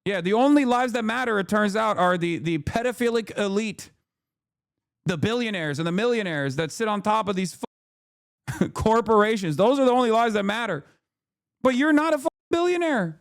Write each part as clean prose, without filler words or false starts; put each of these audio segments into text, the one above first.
Yeah, the only lives that matter, it turns out, are the pedophilic elite, the billionaires and the millionaires that sit on top of these corporations. Those are the only lives that matter. But you're not a billionaire.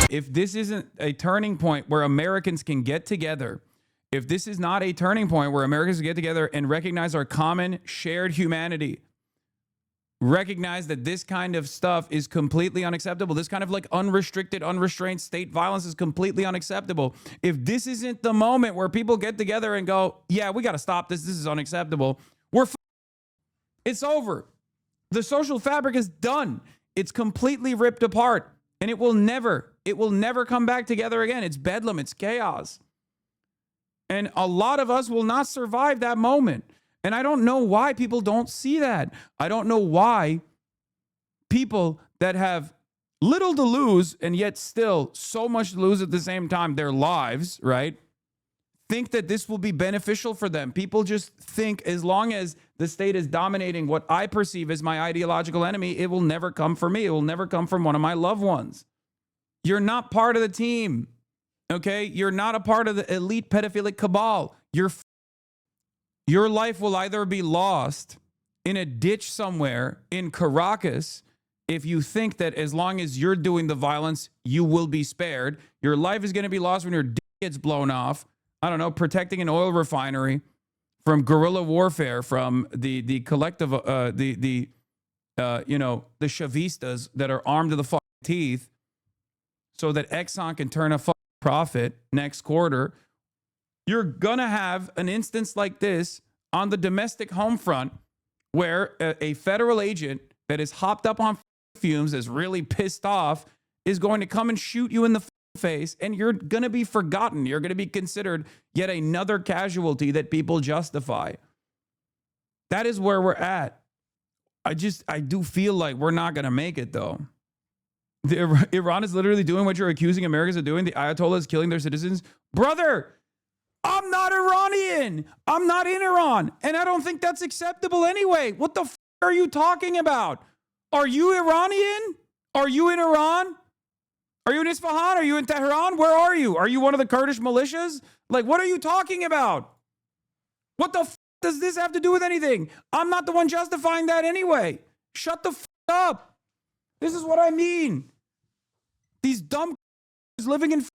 If this isn't a turning point where Americans can get together, if this is not a turning point where Americans can get together and recognize our common shared humanity, recognize that this kind of stuff is completely unacceptable, this kind of like unrestricted, unrestrained state violence is completely unacceptable. If this isn't the moment where people get together and go, yeah, we got to stop this, this is unacceptable, it's over. The social fabric is done. It's completely ripped apart. And it will never come back together again. It's bedlam. It's chaos. And a lot of us will not survive that moment. And I don't know why people don't see that. I don't know why people that have little to lose and yet still so much to lose at the same time, their lives, right, think that this will be beneficial for them. People just think as long as the state is dominating what I perceive as my ideological enemy, it will never come for me. It will never come from one of my loved ones. You're not part of the team, okay? You're not a part of the elite pedophilic cabal. Your life will either be lost in a ditch somewhere in Caracas if you think that as long as you're doing the violence, you will be spared. Your life is going to be lost when your dick gets blown off. I don't know, protecting an oil refinery from guerrilla warfare, from the collective, the Chavistas that are armed to the fucking teeth, so that Exxon can turn a fucking profit next quarter. You're gonna have an instance like this on the domestic home front, where a federal agent that is hopped up on fumes, is really pissed off, is going to come and shoot you in the face, and you're going to be forgotten. You're going to be considered yet another casualty that people justify. That is where we're at. I do feel like we're not going to make it, though. Iran is literally doing what you're accusing Americans of doing. The Ayatollah is killing their citizens. Brother, I'm not Iranian. I'm not in Iran. And I don't think that's acceptable anyway. What the are you talking about? Are you Iranian? Are you in Iran? Are you in Isfahan? Are you in Tehran? Where are you? Are you one of the Kurdish militias? Like, what are you talking about? What the does this have to do with anything? I'm not the one justifying that anyway. Shut the up. This is what I mean. These dumb living in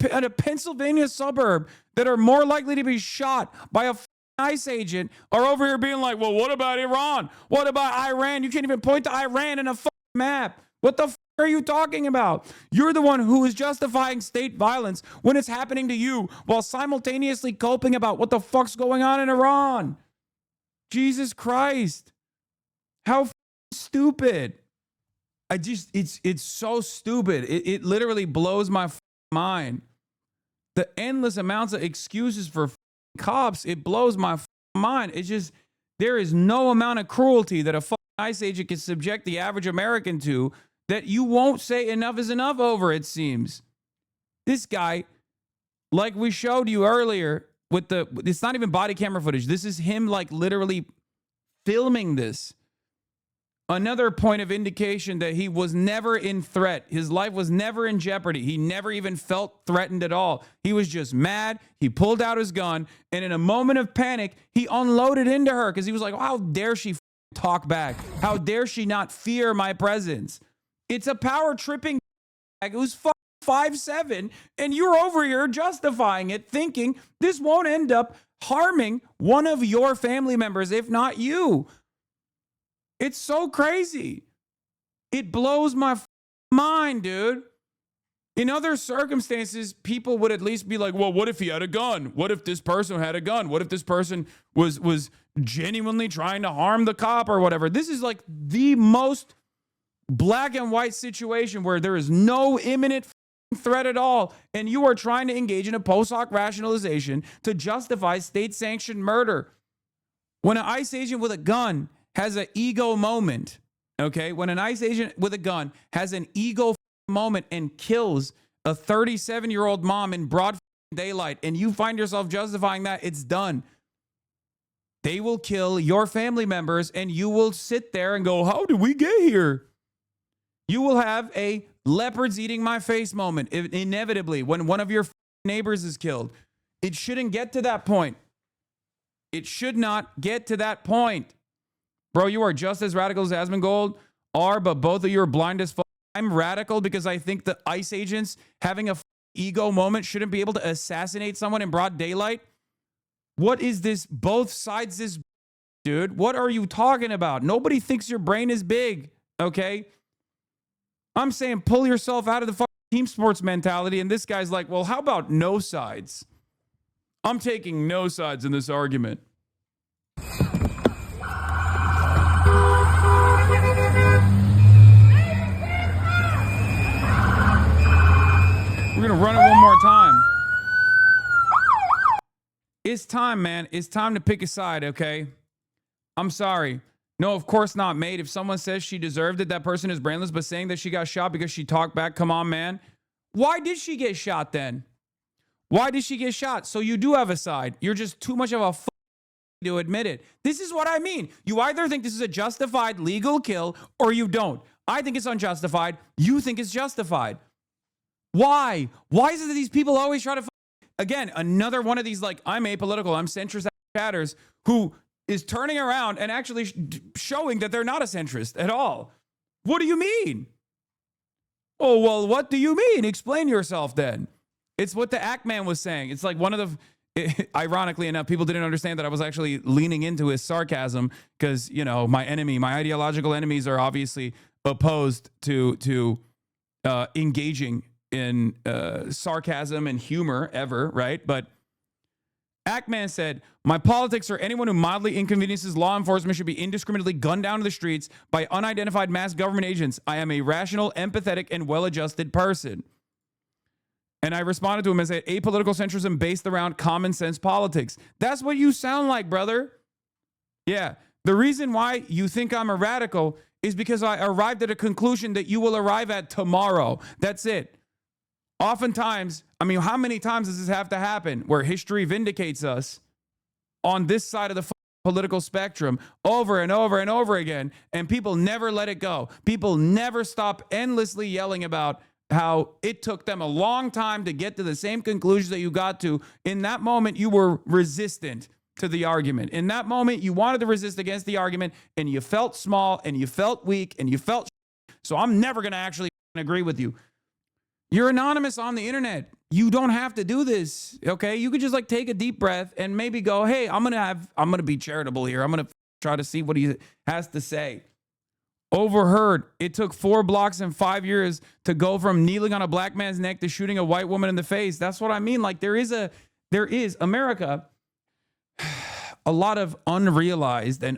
a Pennsylvania suburb that are more likely to be shot by a ICE agent are over here being like, well, what about Iran? What about Iran? You can't even point to Iran in a map. What the are you talking about? You're the one who is justifying state violence when it's happening to you while simultaneously coping about what the fuck's going on in Iran. Jesus Christ. How stupid. It's so stupid. It literally blows my mind. The endless amounts of excuses for cops, it blows my mind. It's just, there is no amount of cruelty that a ICE agent can subject the average American to that you won't say enough is enough over, it seems. This guy, like we showed you earlier, it's not even body camera footage. This is him like literally filming this. Another point of indication that he was never in threat. His life was never in jeopardy. He never even felt threatened at all. He was just mad. He pulled out his gun, and in a moment of panic, he unloaded into her because he was like, how dare she talk back? How dare she not fear my presence? It's a power tripping who's 5'7", and you're over here justifying it, thinking this won't end up harming one of your family members, if not you. It's so crazy. It blows my mind, dude. In other circumstances, people would at least be like, well, what if he had a gun? What if this person had a gun? What if this person was genuinely trying to harm the cop or whatever? This is like the most black and white situation where there is no imminent threat at all. And you are trying to engage in a post hoc rationalization to justify state-sanctioned murder. When an ICE agent with a gun has an ego moment, okay? When an ICE agent with a gun has an ego moment and kills a 37-year-old mom in broad daylight, and you find yourself justifying that, it's done. They will kill your family members, and you will sit there and go, how did we get here? You will have a leopards eating my face moment, inevitably, when one of your neighbors is killed. It shouldn't get to that point. It should not get to that point. Bro, you are just as radical as Asmongold are, but both of you are blind as fuck. I'm radical because I think the ICE agents having a ego moment shouldn't be able to assassinate someone in broad daylight. What is this? Both sides this, dude. What are you talking about? Nobody thinks your brain is big, okay? I'm saying pull yourself out of the fucking team sports mentality, and this guy's like, well, how about no sides? I'm taking no sides in this argument. We're going to run it one more time. It's time, man. It's time to pick a side, okay? I'm sorry. No, of course not, mate. If someone says she deserved it, that person is brainless, but saying that she got shot because she talked back, come on, man. Why did she get shot then? Why did she get shot? So you do have a side. You're just too much of a to admit it. This is what I mean. You either think this is a justified legal kill or you don't. I think it's unjustified. You think it's justified. Why? Why is it that these people always try to... Again, another one of these, like, I'm apolitical, I'm centrist chatters who is turning around and actually showing that they're not a centrist at all. What do you mean? Oh, well, what do you mean? Explain yourself then. It's what the Act Man was saying. It's like one of the... ironically enough, people didn't understand that I was actually leaning into his sarcasm because, you know, my ideological enemies are obviously opposed to engaging in sarcasm and humor ever, right? But Ackman said, my politics are anyone who mildly inconveniences law enforcement should be indiscriminately gunned down to the streets by unidentified mass government agents. I am a rational, empathetic, and well-adjusted person. And I responded to him and said, apolitical centrism based around common sense politics. That's what you sound like, brother. Yeah. The reason why you think I'm a radical is because I arrived at a conclusion that you will arrive at tomorrow. That's it. Oftentimes, I mean, how many times does this have to happen where history vindicates us on this side of the political spectrum over and over and over again, and people never let it go. People never stop endlessly yelling about how it took them a long time to get to the same conclusions that you got to. In that moment, you were resistant to the argument. In that moment, you wanted to resist against the argument, and you felt small, and you felt weak, and you felt so I'm never going to actually agree with you. You're anonymous on the internet. You don't have to do this, okay? You could just like take a deep breath and maybe go, hey, I'm going to be charitable here. I'm going to try to see what he has to say. Overheard. It took 4 blocks and 5 years to go from kneeling on a black man's neck to shooting a white woman in the face. That's what I mean. Like there is America, a lot of unrealized and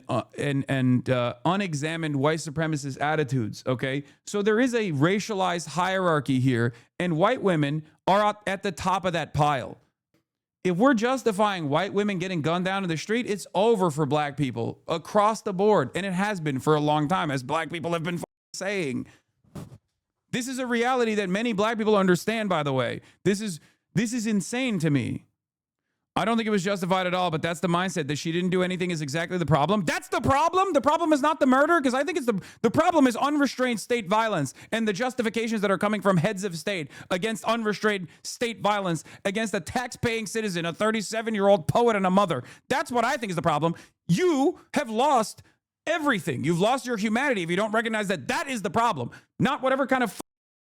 unexamined white supremacist attitudes, okay? So there is a racialized hierarchy here, and white women are at the top of that pile. If we're justifying white women getting gunned down in the street, it's over for black people across the board, and it has been for a long time, as black people have been saying. This is a reality that many black people understand, by the way. This is insane to me. I don't think it was justified at all, but that's the mindset. That she didn't do anything is exactly the problem. That's the problem. The problem is not the murder, because I think it's the problem is unrestrained state violence and the justifications that are coming from heads of state against unrestrained state violence against a tax-paying citizen, a 37-year-old poet and a mother. That's what I think is the problem. You have lost everything. You've lost your humanity if you don't recognize that that is the problem, not whatever kind of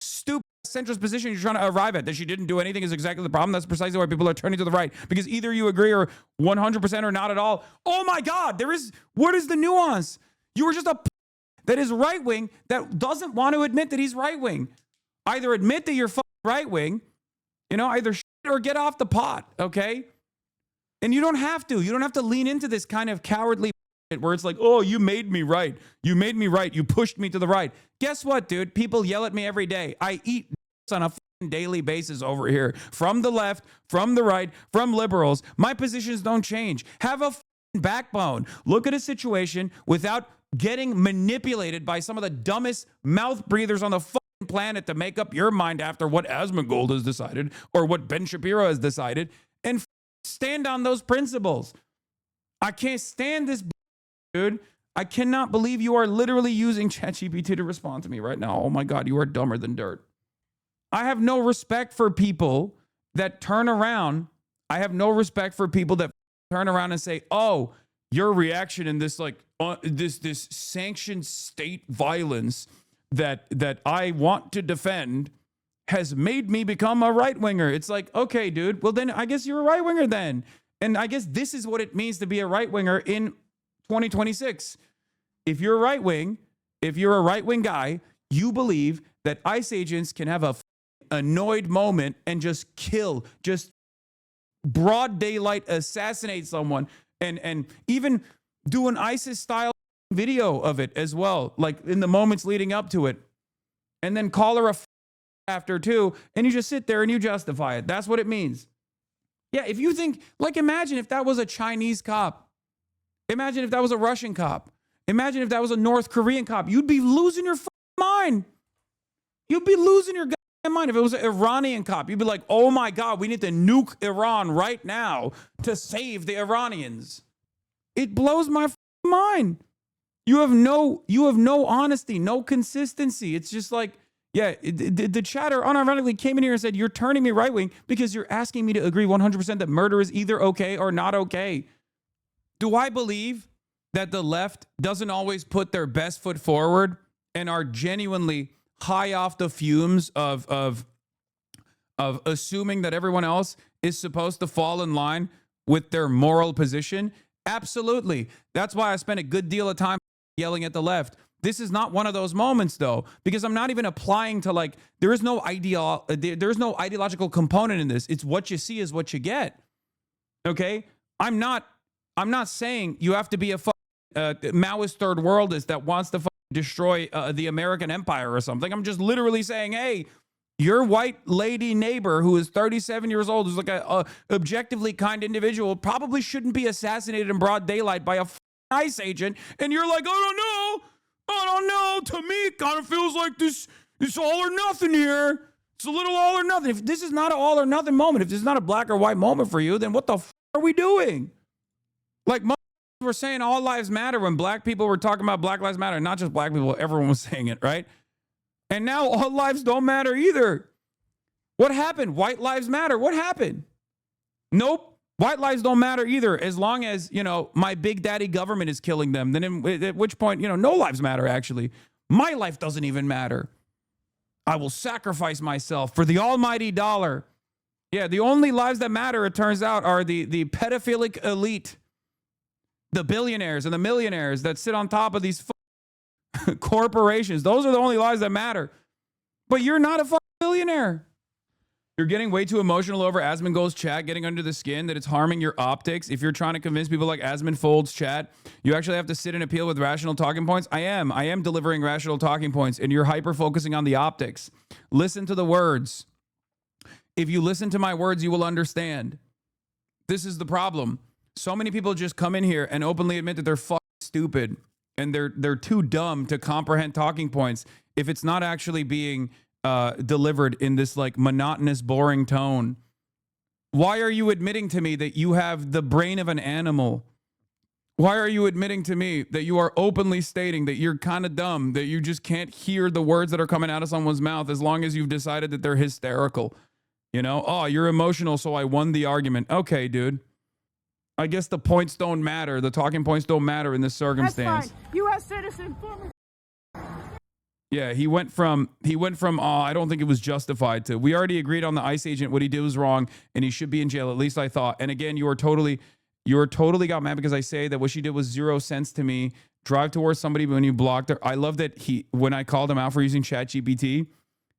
stupid centrist position you're trying to arrive at. That she didn't do anything is exactly the problem. That's precisely why people are turning to the right, because either you agree or 100% or not at all. Oh my God, what is the nuance? You were just that is right-wing that doesn't want to admit that he's right-wing. Either admit that you're right-wing, either shit or get off the pot, okay? And you don't have to lean into this kind of cowardly where it's like, oh, you made me right. You made me right. You pushed me to the right. Guess what, dude? People yell at me every day. I eat on a daily basis over here, from the left, from the right, from liberals. My positions don't change. Have a backbone. Look at a situation without getting manipulated by some of the dumbest mouth breathers on the planet to make up your mind after what Asmongold has decided or what Ben Shapiro has decided, and stand on those principles. I can't stand this, dude. I cannot believe you are literally using ChatGPT to respond to me right now. Oh my God, you are dumber than dirt. I have no respect for people that turn around. I have no respect for people that turn around and say, "Oh, your reaction in this this sanctioned state violence that I want to defend has made me become a right winger." It's like, okay, dude. Well, then I guess you're a right winger then, and I guess this is what it means to be a right winger in 2026. If you're a right wing, if you're a right wing guy, you believe that ICE agents can have a annoyed moment and just kill, just broad daylight assassinate someone, and even do an ISIS style video of it as well, like in the moments leading up to it, and then call her a after too, and you just sit there and you justify it. That's what it means. Yeah, if you think, like, imagine if that was a Chinese cop. Imagine if that was a Russian cop. Imagine if that was a North Korean cop. You'd be losing your mind. You'd be losing your mind. If it was an Iranian cop, you'd be like, oh my God, we need to nuke Iran right now to save the Iranians. It blows my mind. You have no honesty, no consistency. It's just like, yeah, the chatter unironically came in here and said, you're turning me right wing because you're asking me to agree 100% that murder is either okay or not okay. Do I believe that the left doesn't always put their best foot forward and are genuinely high off the fumes of assuming that everyone else is supposed to fall in line with their moral position? Absolutely. That's why I spent a good deal of time yelling at the left. This is not one of those moments, though, because I'm not even applying to, like, there's no ideological component in this. It's what you see is what you get. Okay? I'm not saying you have to be a Maoist third worldist that wants to destroy the American empire or something. I'm just literally saying, hey, your white lady neighbor who is 37 years old, who's like a objectively kind individual, probably shouldn't be assassinated in broad daylight by a ICE agent. And you're like, I don't know. To me, it kind of feels like this all or nothing here. It's a little all or nothing. If this is not an all or nothing moment, if this is not a black or white moment for you, then what the are we doing? Like, we're saying all lives matter when black people were talking about Black Lives Matter. Not just black people, everyone was saying it, right? And now all lives don't matter either. What happened? White lives matter. What happened? Nope. White lives don't matter either, as long as, my big daddy government is killing them. Then at which point, no lives matter, actually. My life doesn't even matter. I will sacrifice myself for the almighty dollar. Yeah, the only lives that matter, it turns out, are the pedophilic elite, the billionaires and the millionaires that sit on top of these corporations. Those are the only lives that matter. But you're not a billionaire. You're getting way too emotional over Asmongold's chat, getting under the skin, that it's harming your optics. If you're trying to convince people like Asmongold's chat, you actually have to sit and appeal with rational talking points. I am delivering rational talking points, and you're hyper-focusing on the optics. Listen to the words. If you listen to my words, you will understand. This is the problem. So many people just come in here and openly admit that they're stupid, and they're too dumb to comprehend talking points if it's not actually being delivered in this like monotonous, boring tone. Why are you admitting to me that you have the brain of an animal? Why are you admitting to me that you are openly stating that you're kind of dumb, that you just can't hear the words that are coming out of someone's mouth as long as you've decided that they're hysterical? Oh, you're emotional, so I won the argument. Okay, dude. I guess the points don't matter. The talking points don't matter in this circumstance. That's fine. U.S. citizen, former. Yeah, he went from I don't think it was justified to, we already agreed on the ICE agent, what he did was wrong, and he should be in jail. At least I thought. And again, you are totally got mad because I say that what she did was 0 cents to me. Drive towards somebody when you blocked her. I love that when I called him out for using ChatGPT,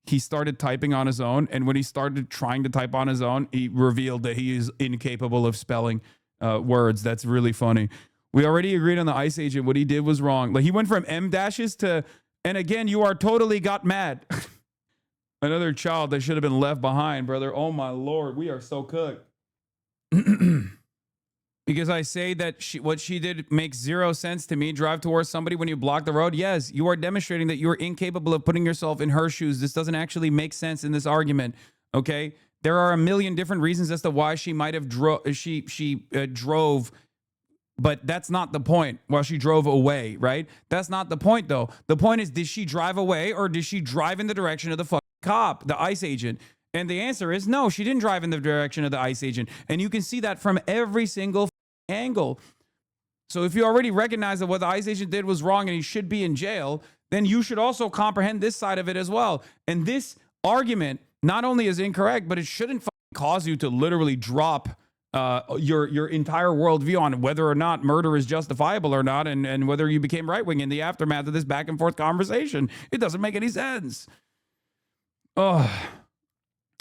he started typing on his own, and when he started trying to type on his own, he revealed that he is incapable of spelling words. That's really funny. We already agreed on the ICE agent. What he did was wrong. Like, he went from M dashes to, and again, you are totally got mad. Another child that should have been left behind, brother. Oh my Lord, we are so cooked. Because I say that what she did makes zero sense to me. Drive towards somebody when you block the road. Yes, you are demonstrating that you are incapable of putting yourself in her shoes. This doesn't actually make sense in this argument. Okay, there are a million different reasons as to why she might have drove, but that's not the point. While she drove away, right? That's not the point, though. The point is, did she drive away or did she drive in the direction of the fucking cop, the ICE agent? And the answer is no, she didn't drive in the direction of the ICE agent. And you can see that from every single angle. So if you already recognize that what the ICE agent did was wrong and he should be in jail, then you should also comprehend this side of it as well. And this argument not only is incorrect, but it shouldn't cause you to literally drop your entire worldview on whether or not murder is justifiable or not, and whether you became right-wing in the aftermath of this back and forth conversation. It doesn't make any sense. Oh.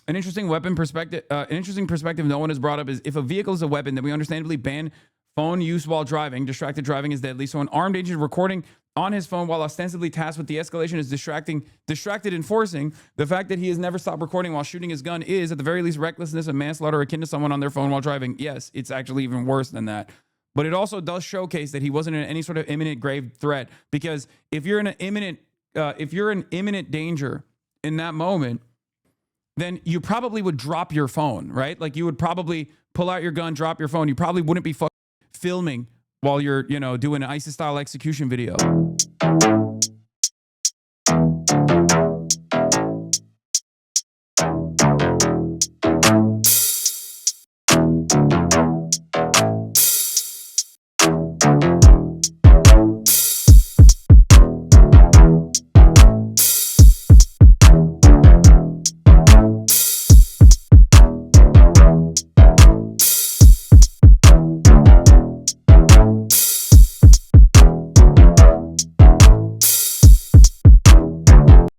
An interesting perspective no one has brought up is, if a vehicle is a weapon, then we understandably ban phone use while driving. Distracted driving is deadly. So an armed agent recording on his phone while ostensibly tasked with the escalation is distracted enforcing. The fact that he has never stopped recording while shooting his gun is, at the very least, recklessness and manslaughter akin to someone on their phone while driving. Yes, it's actually even worse than that. But it also does showcase that he wasn't in any sort of imminent grave threat. Because if you're in imminent danger in that moment, then you probably would drop your phone, right? Like, you would probably pull out your gun, drop your phone. You probably wouldn't be filming while you're, doing an ISIS-style execution video.